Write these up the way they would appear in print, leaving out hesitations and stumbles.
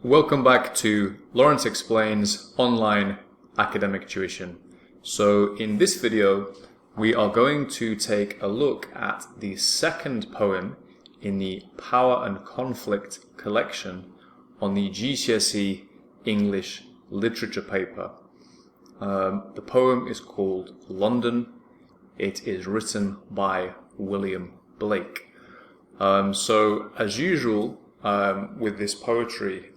Welcome back to Lawrence Explains Online Academic Tuition. So in this video, we are going to take a look at the second poem in the Power and Conflict collection on the GCSE English Literature paper. The poem is called London. It is written by William Blake. So as usual, with this poetry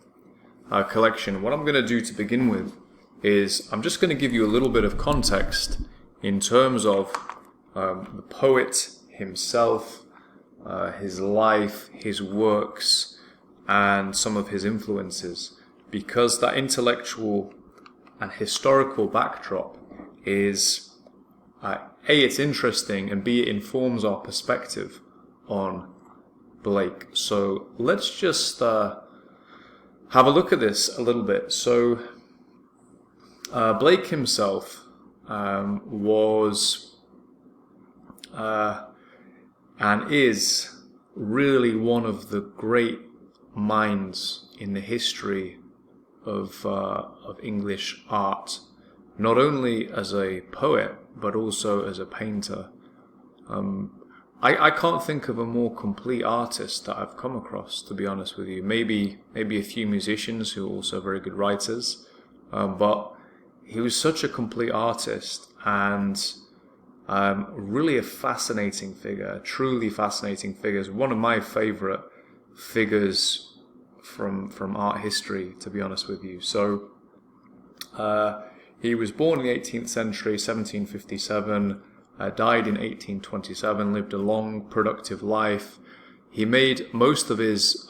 collection, what I'm going to do to begin with is I'm just going to give you a little bit of context in terms of the poet himself, his life, his works, and some of his influences, because that intellectual and historical backdrop is A, it's interesting, and B, it informs our perspective on Blake. So let's just have a look at this a little bit. So Blake himself was and is really one of the great minds in the history of English art, not only as a poet but also as a painter. I can't think of a more complete artist that I've come across, to be honest with you. Maybe a few musicians who are also very good writers, but he was such a complete artist and really a fascinating figure, truly fascinating figure. One of my favourite figures from art history, to be honest with you. So he was born in the 18th century, 1757. Died in 1827, lived a long, productive life. He made most of his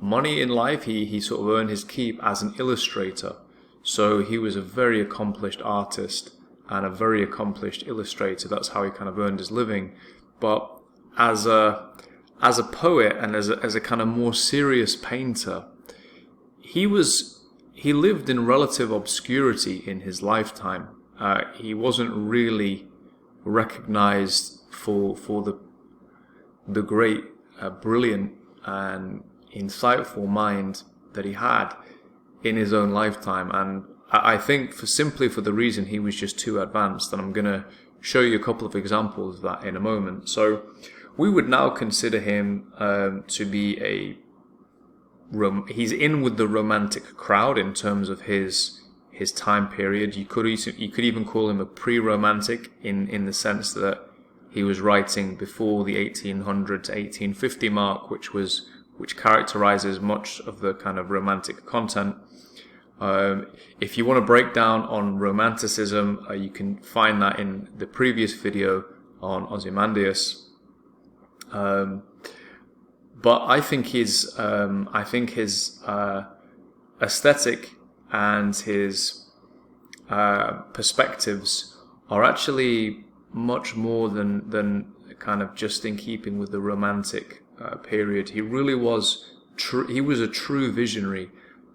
money in life. He sort of earned his keep as an illustrator. So he was a very accomplished artist and a very accomplished illustrator. That's how he kind of earned his living. But as a poet and as a kind of more serious painter, he lived in relative obscurity in his lifetime. He wasn't really recognized for the great, brilliant and insightful mind that he had in his own lifetime. And I think simply for the reason he was just too advanced. And I'm going to show you a couple of examples of that in a moment. So we would now consider him to be he's in with the romantic crowd in terms of his time period. You could even call him a pre-romantic in the sense that he was writing before the 1800 to 1850 mark, which characterizes much of the kind of romantic content. If you want to break down on romanticism, you can find that in the previous video on Ozymandias. But I think his aesthetic and his perspectives are actually much more than kind of just in keeping with the romantic period. He really was he was a true visionary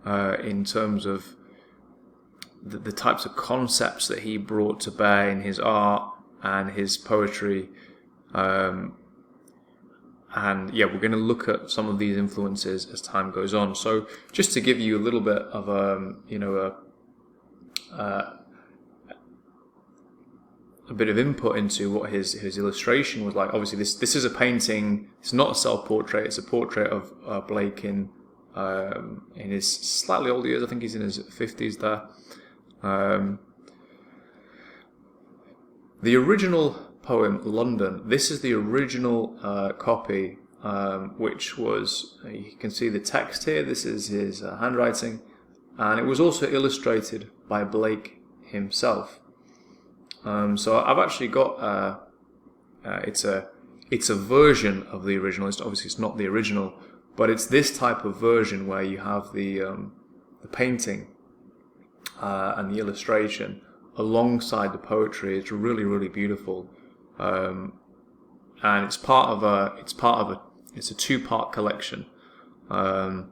in terms of the types of concepts that he brought to bear in his art and his poetry. And yeah, we're going to look at some of these influences as time goes on. So just to give you a little bit of a bit of input into what his illustration was like. Obviously, this is a painting. It's not a self-portrait. It's a portrait of Blake in his slightly older years. I think he's in his 50s there. The original poem London. This is the original copy, which was, you can see the text here. This is his handwriting, and it was also illustrated by Blake himself. So I've actually got it's a version of the original. It's not the original, but it's this type of version where you have the painting and the illustration alongside the poetry. It's really, really beautiful. And it's a two-part collection, and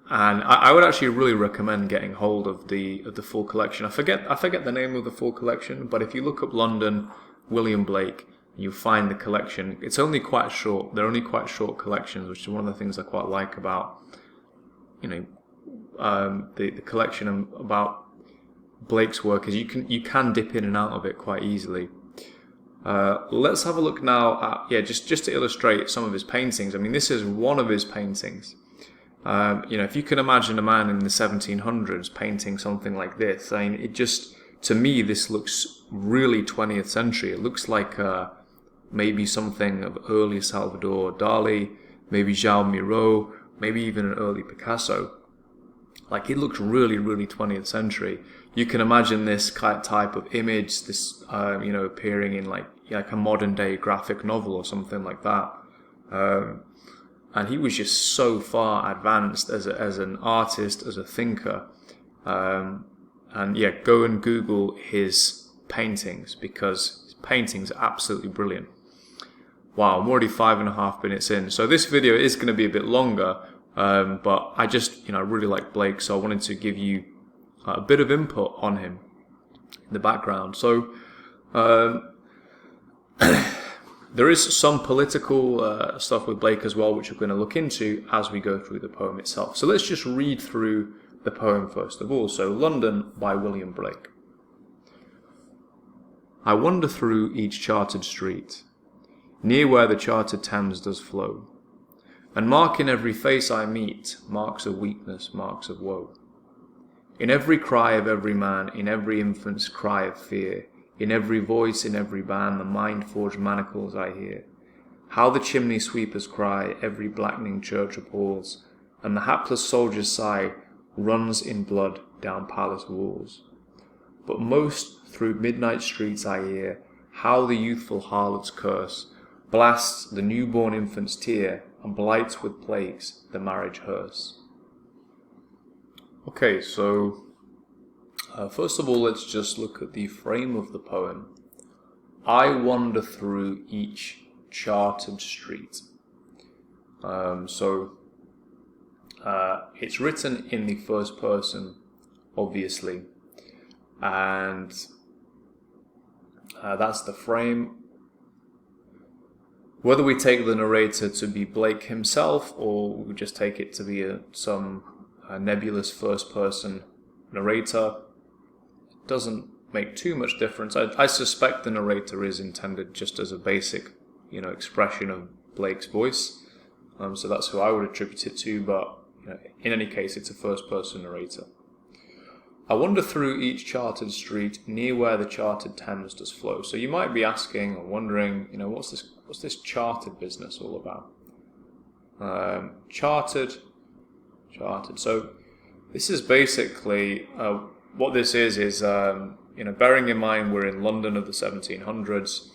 I would actually really recommend getting hold of the full collection. I forget the name of the full collection, but if you look up London, William Blake, you find the collection. It's only quite short. They're only quite short collections, which is one of the things I quite like about the collection about Blake's work is you can dip in and out of it quite easily. Let's have a look now at, just to illustrate some of his paintings. I mean, this is one of his paintings. If you can imagine a man in the 1700s painting something like this, I mean, to me, this looks really 20th century. It looks like maybe something of early Salvador Dali, maybe João Miró, maybe even an early Picasso. Like, it looks really, really 20th century. You can imagine this type of image, this appearing in like a modern day graphic novel or something like that. And he was just so far advanced as an artist, as a thinker. Go and Google his paintings, because his paintings are absolutely brilliant. Wow, I'm already 5.5 minutes in. So this video is going to be a bit longer, but I just, really like Blake, so I wanted to give you a bit of input on him in the background. So there is some political stuff with Blake as well, which we're going to look into as we go through the poem itself. So let's just read through the poem first of all. So London by William Blake. I wander through each chartered street, near where the chartered Thames does flow, and mark in every face I meet marks of weakness, marks of woe. In every cry of every man, in every infant's cry of fear, in every voice, in every band, the mind-forged manacles I hear. How the chimney sweepers cry, every blackening church appalls, and the hapless soldier's sigh runs in blood down palace walls. But most through midnight streets I hear how the youthful harlot's curse blasts the newborn infant's tear and blights with plagues the marriage hearse. Okay, so first of all, let's just look at the frame of the poem. I wander through each chartered street. It's written in the first person, obviously, and that's the frame. Whether we take the narrator to be Blake himself, or we just take it to be some nebulous first-person narrator, doesn't make too much difference. I suspect the narrator is intended just as a basic, expression of Blake's voice. So that's who I would attribute it to, but in any case, it's a first-person narrator. I wander through each chartered street near where the chartered Thames does flow. So you might be asking or wondering, what's this chartered business all about? Chartered. So this is basically what this is bearing in mind we're in London of the 1700s,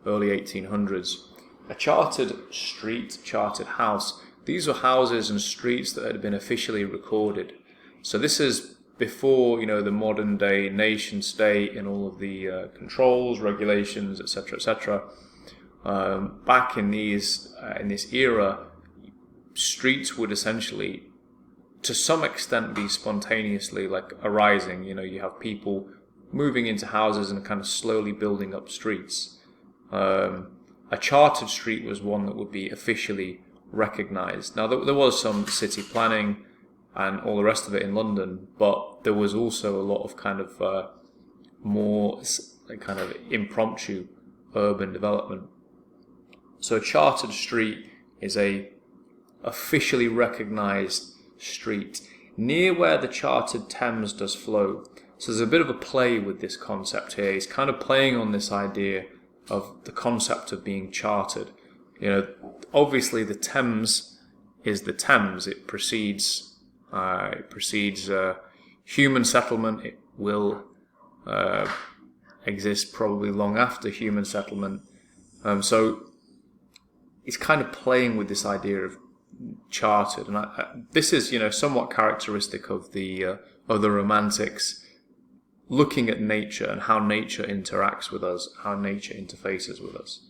early 1800s. A chartered street, chartered house. These were houses and streets that had been officially recorded. So this is before, the modern day nation state and all of the controls, regulations, etc., etc. Back in this era, streets would essentially, to some extent, be spontaneously arising. You have people moving into houses and kind of slowly building up streets. A chartered street was one that would be officially recognised. Now, there was some city planning and all the rest of it in London, but there was also a lot of kind of more kind of impromptu urban development. So a chartered street is a officially recognised street near where the chartered Thames does flow. So there's a bit of a play with this concept here. He's kind of playing on this idea of the concept of being chartered. Obviously the Thames is the Thames. It precedes human settlement. It will exist probably long after human settlement. So he's kind of playing with this idea of chartered, and this is somewhat characteristic of the Romantics, looking at nature and how nature interacts with us, how nature interfaces with us.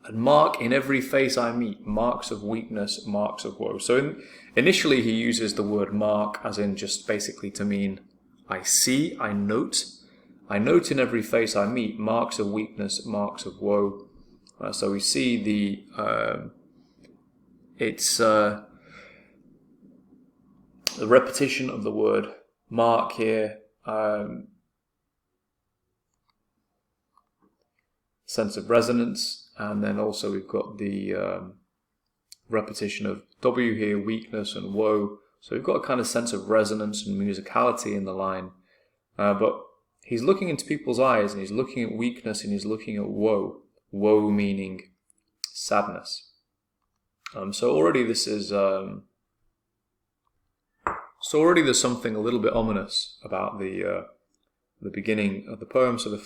And mark in every face I meet marks of weakness, marks of woe. So initially he uses the word mark as in just basically to mean I see, I note in every face I meet marks of weakness, marks of woe. So we see the repetition of the word mark here, sense of resonance, and then also we've got the repetition of W here, weakness and woe. So we've got a kind of sense of resonance and musicality in the line, but he's looking into people's eyes, and he's looking at weakness, and he's looking at woe. Woe meaning sadness. So already this is so already there's something a little bit ominous about the beginning of the poem. So the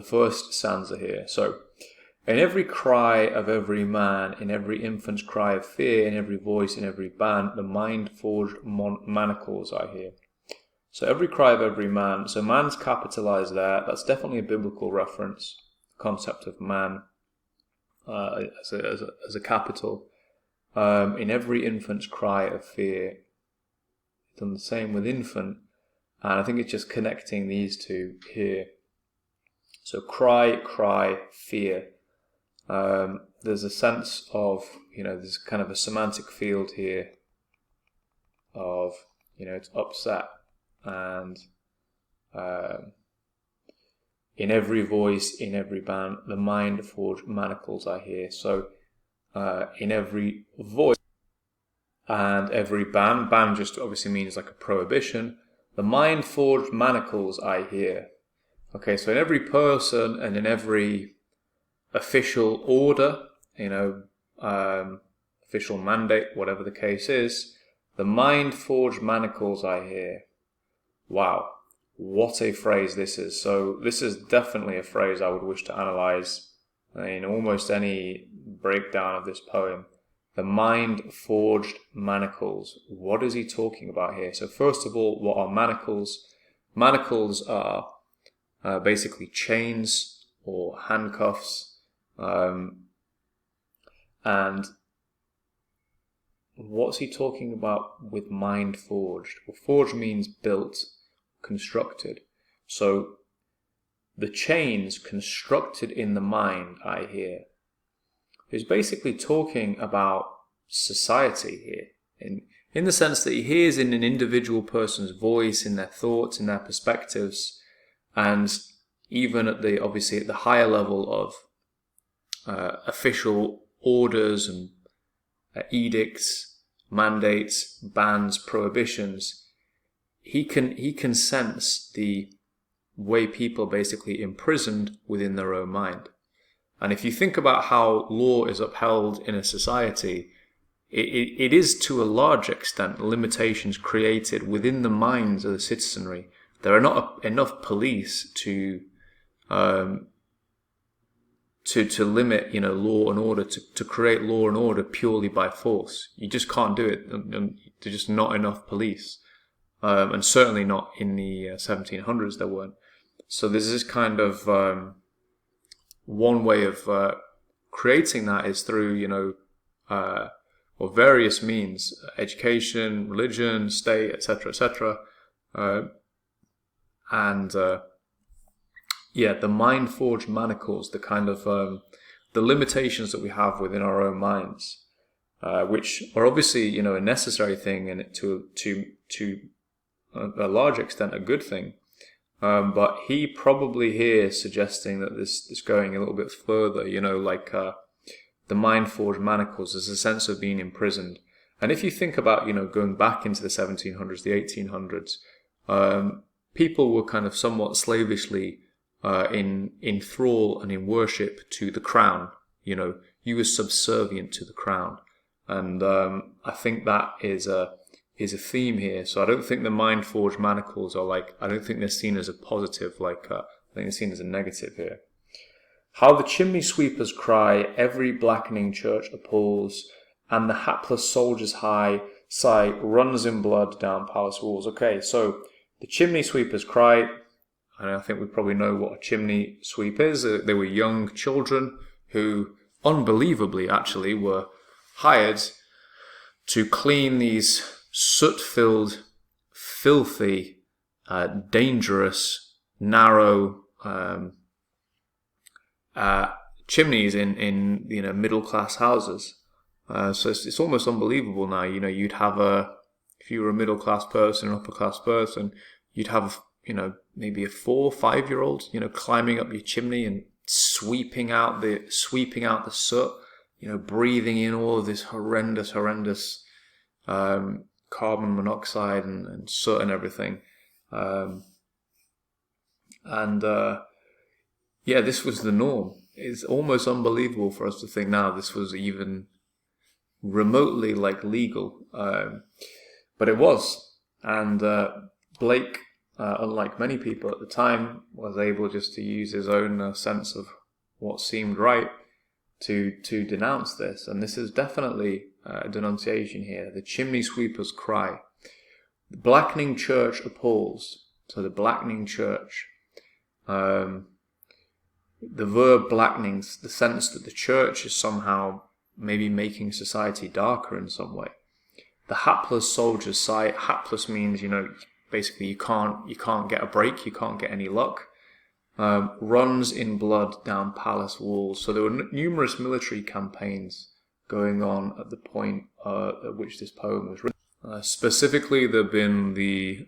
first stanza here. So, in every cry of every man, in every infant's cry of fear, in every voice, in every band, the mind-forged manacles I hear. So every cry of every man. So man's capitalized there. That's definitely a biblical reference. The concept of man as a capital. In every infant's cry of fear. Done the same with infant. And I think it's just connecting these two here. So cry, fear. There's a sense of, there's kind of a semantic field here of, it's upset. And in every voice, in every band, the mind-forged manacles I hear. So in every voice and every band just obviously means like a prohibition. The mind-forged manacles I hear. Okay, so in every person and in every official order, official mandate, whatever the case is, the mind-forged manacles I hear. Wow, what a phrase this is. So this is definitely a phrase I would wish to analyze in almost any breakdown of this poem. The mind-forged manacles. What is he talking about here? So first of all, what are manacles? Manacles are basically chains or handcuffs. And what's he talking about with mind forged? Well, forged means built, constructed. So the chains constructed in the mind, I hear. He's basically talking about society here, in the sense that he hears in an individual person's voice, in their thoughts, in their perspectives, and even at the higher level of official orders and edicts, mandates, bans, prohibitions, he can sense the way people are basically imprisoned within their own mind. And if you think about how law is upheld in a society, it is to a large extent limitations created within the minds of the citizenry. There are not enough police to limit, law and order, to create law and order purely by force. You just can't do it. There's just not enough police. And certainly not in the 1700s there weren't. So there's this kind of, one way of creating that is through, various means, education, religion, state, etc., etc. The mind-forged manacles, the kind of the limitations that we have within our own minds, which are obviously a necessary thing, and to a large extent a good thing. But he probably here is suggesting that this is going a little bit further. The mind-forged manacles, there's a sense of being imprisoned. And if you think about going back into the 1700s, the 1800s, people were kind of somewhat slavishly in thrall and in worship to the crown. You were subservient to the crown, and I think that is a theme here. So I don't think the mind forged manacles are I don't think they're seen as a positive. I think they're seen as a negative here. How the chimney sweepers cry, every blackening church appalls, and the hapless soldier's high sigh runs in blood down palace walls. Okay, so the chimney sweepers cry. And I think we probably know what a chimney sweep is. They were young children who, unbelievably actually, were hired to clean these soot-filled, filthy, dangerous, narrow chimneys in middle-class houses. So it's almost unbelievable now. You'd have if you were a middle class person, an upper class person, you'd have, maybe a 4 or 5 year old, climbing up your chimney and sweeping out the soot, breathing in all of this horrendous carbon monoxide and soot and everything. Yeah, this was the norm. It's almost unbelievable for us to think now this was even remotely legal, but it was. And Blake, unlike many people at the time, was able just to use his own sense of what seemed right to denounce this. And this is definitely a denunciation here. The chimney sweeper's cry. The blackening church appalls. So the blackening church. The verb blackening, the sense that the church is somehow maybe making society darker in some way. The hapless soldier's sigh. Hapless means, basically you can't get a break, you can't get any luck. Runs in blood down palace walls. So there were numerous military campaigns going on at the point at which this poem was written. Specifically, there have been the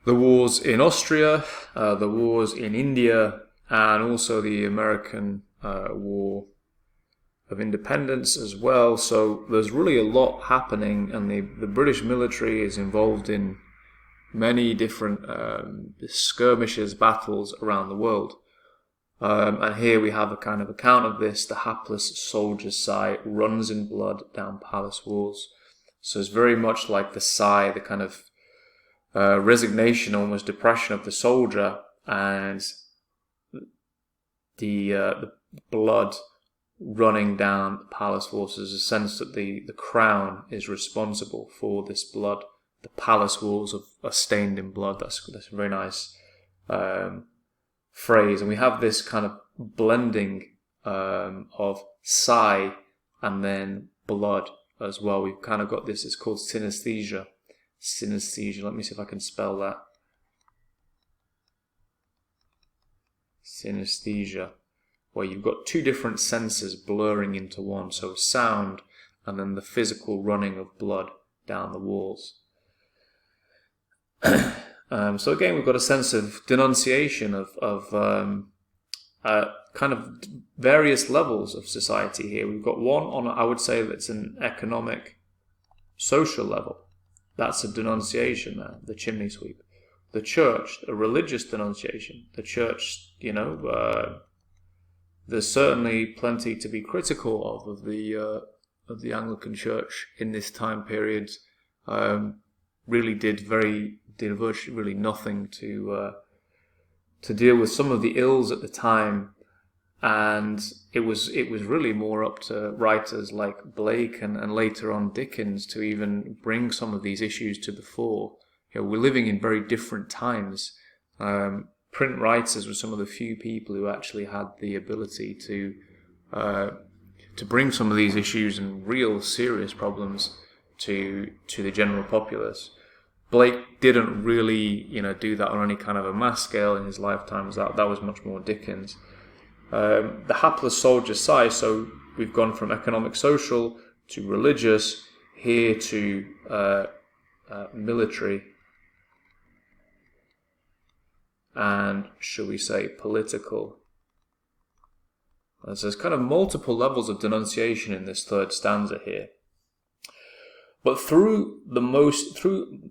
wars in Austria, the wars in India, and also the American War of Independence as well. So there's really a lot happening, and the British military is involved in many different skirmishes, battles around the world. And here we have a kind of account of this. The hapless soldier's sigh runs in blood down palace walls. So it's very much like the sigh, the kind of resignation, almost depression of the soldier, and the blood running down the palace walls. There's a sense that the crown is responsible for this blood. The palace walls are stained in blood. That's a very nice phrase. And we have this kind of blending of sigh and then blood as well. We've kind of got this, it's called synesthesia. Synesthesia, let me see if I can spell that. Synesthesia, where you've got two different senses blurring into one. So sound and then the physical running of blood down the walls. So again, we've got a sense of denunciation of kind of various levels of society here. We've got one on, I would say, that's an economic, social level. That's a denunciation there, the chimney sweep. The church, a religious denunciation. The church, there's certainly plenty to be critical of the Anglican Church in this time period. Really did virtually nothing to deal with some of the ills at the time, and it was really more up to writers like Blake and later on Dickens to even bring some of these issues to the fore. We're living in very different times. Print writers were some of the few people who actually had the ability to bring some of these issues and real serious problems to the general populace. Blake didn't really, do that on any kind of a mass scale in his lifetime. That was much more Dickens. The hapless soldier's sigh. So we've gone from economic, social to religious, here to military, and shall we say political. So there's kind of multiple levels of denunciation in this third stanza here. But through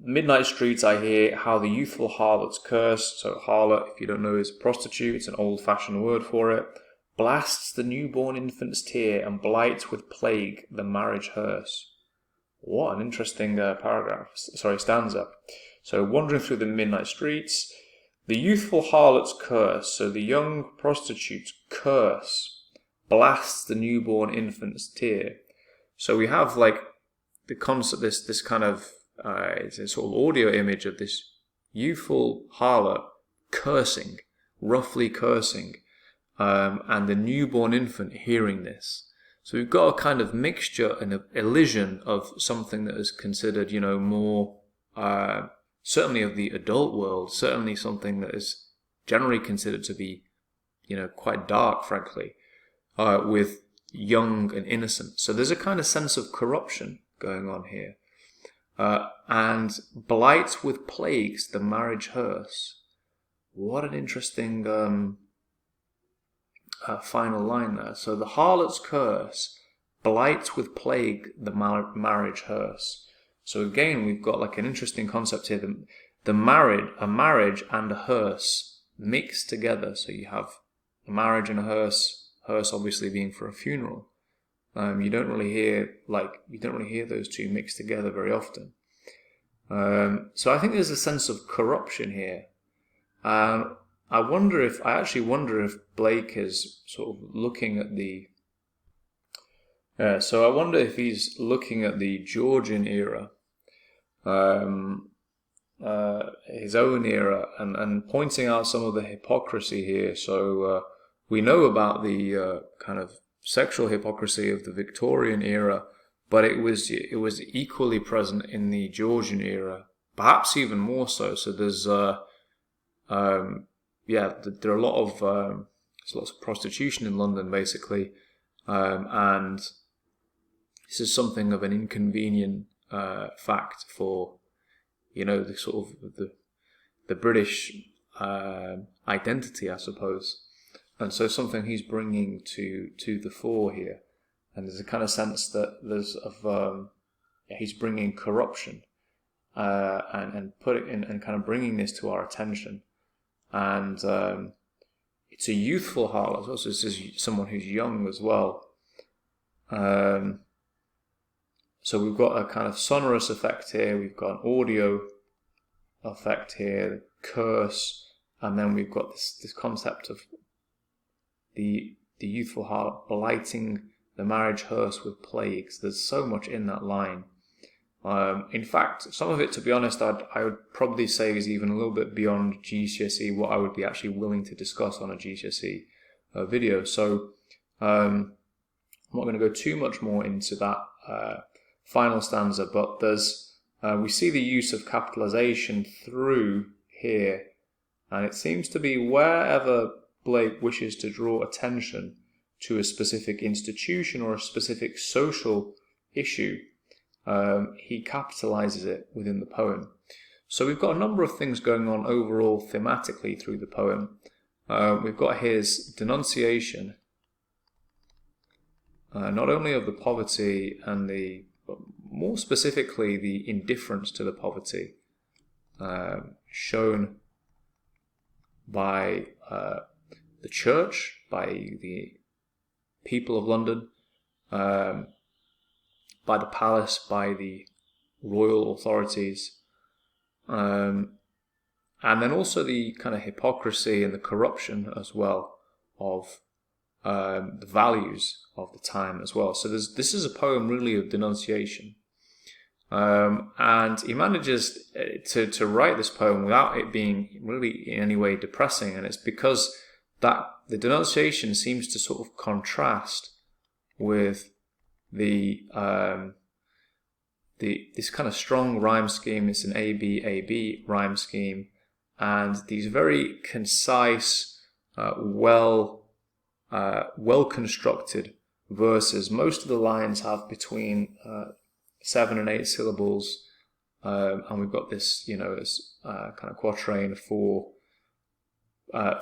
midnight streets I hear how the youthful harlots curse. So harlot, if you don't know, is prostitute. It's an old-fashioned word for it. Blasts the newborn infant's tear and blights with plague the marriage hearse. What an interesting stanza. So wandering through the midnight streets, the youthful harlot's curse. So the young prostitute's curse blasts the newborn infant's tear. So we have the concept, this kind of it's a sort of audio image of this youthful harlot cursing, roughly cursing, and the newborn infant hearing this. So we've got a kind of mixture and an elision of something that is considered, more certainly of the adult world, certainly something that is generally considered to be, quite dark, frankly, with young and innocent. So there's a kind of sense of corruption going on here. And blight with plagues the marriage hearse. What an interesting final line there. So the harlot's curse, blight with plague the marriage hearse. So again, we've got like an interesting concept here. A marriage and a hearse mixed together. So you have a marriage and a hearse obviously being for a funeral. You don't really hear those two mixed together very often. So I think there's a sense of corruption here. I actually wonder if Blake is sort of looking at so I wonder if he's looking at the Georgian era, his own era, and pointing out some of the hypocrisy here. So we know about the kind of sexual hypocrisy of the Victorian era, but it was equally present in the Georgian era, perhaps even more so. So there's there are lots of prostitution in London, basically, and this is something of an inconvenient fact for the sort of the British identity, I suppose, and so something he's bringing to the fore here. And there's a kind of sense that he's bringing corruption and put it in and kind of bringing this to our attention. And it's a youthful harlot. Also, this is someone who's young as well. So we've got a kind of sonorous effect here. We've got an audio effect here, curse, and then we've got this concept of the youthful harlot blighting the marriage hearse with plagues. There's so much in that line. In fact, some of it, to be honest, I would probably say is even a little bit beyond GCSE, what I would be actually willing to discuss on a GCSE video. So I'm not going to go too much more into that final stanza, but we see the use of capitalization through here, and it seems to be wherever Blake wishes to draw attention to a specific institution or a specific social issue, he capitalizes it within the poem. So we've got a number of things going on overall thematically through the poem. We've got his denunciation, not only of the poverty and but more specifically the indifference to the poverty shown by the church, by the people of London, by the palace, by the royal authorities, and then also the kind of hypocrisy and the corruption as well of the values of the time as well. So this is a poem really of denunciation, and he manages to write this poem without it being really in any way depressing, and it's because that the denunciation seems to sort of contrast with this kind of strong rhyme scheme. It's an A-B rhyme scheme, and these very concise, well constructed verses. Most of the lines have between 7 and 8 syllables, and we've got this, this kind of quatrain of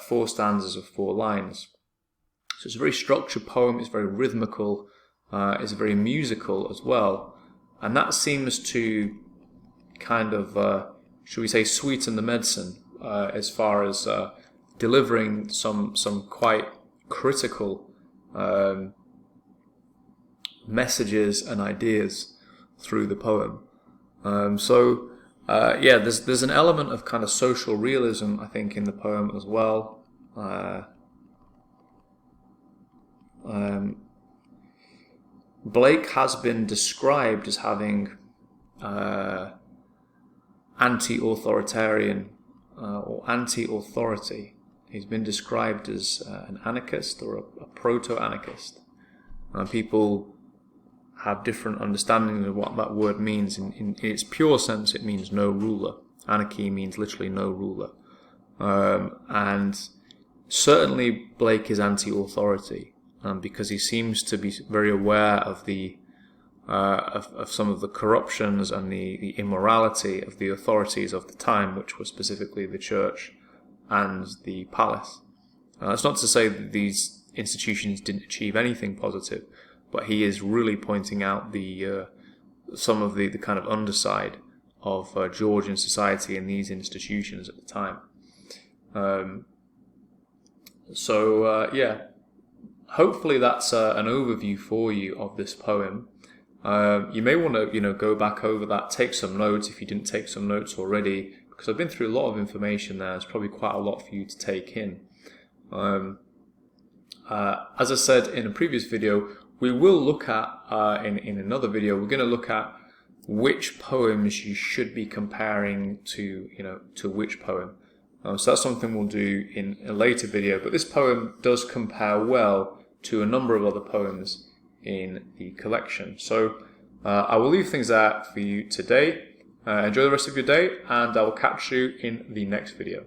four stanzas of 4 lines. So it's a very structured poem. It's very rhythmical. It's very musical as well, and that seems to kind of, should we say, sweeten the medicine as far as delivering some quite critical messages and ideas through the poem. There's an element of kind of social realism, I think, in the poem as well. Blake has been described as having anti-authoritarian or anti-authority. He's been described as an anarchist or a proto-anarchist. People have different understandings of what that word means. In its pure sense, it means no ruler. Anarchy means literally no ruler. And certainly Blake is anti-authority. because he seems to be very aware of the of some of the corruptions and the immorality of the authorities of the time, which were specifically the church and the palace. That's not to say that these institutions didn't achieve anything positive, but he is really pointing out the some of the kind of underside of Georgian society and these institutions at the time. Yeah, hopefully that's an overview for you of this poem. You may want to, go back over that, take some notes if you didn't take some notes already, because I've been through a lot of information there. It's probably quite a lot for you to take in. As I said in a previous video, we will look at, in another video, we're going to look at which poems you should be comparing to, to which poem. So that's something we'll do in a later video, but this poem does compare well to a number of other poems in the collection. So I will leave things there for you today. Enjoy the rest of your day, and I will catch you in the next video.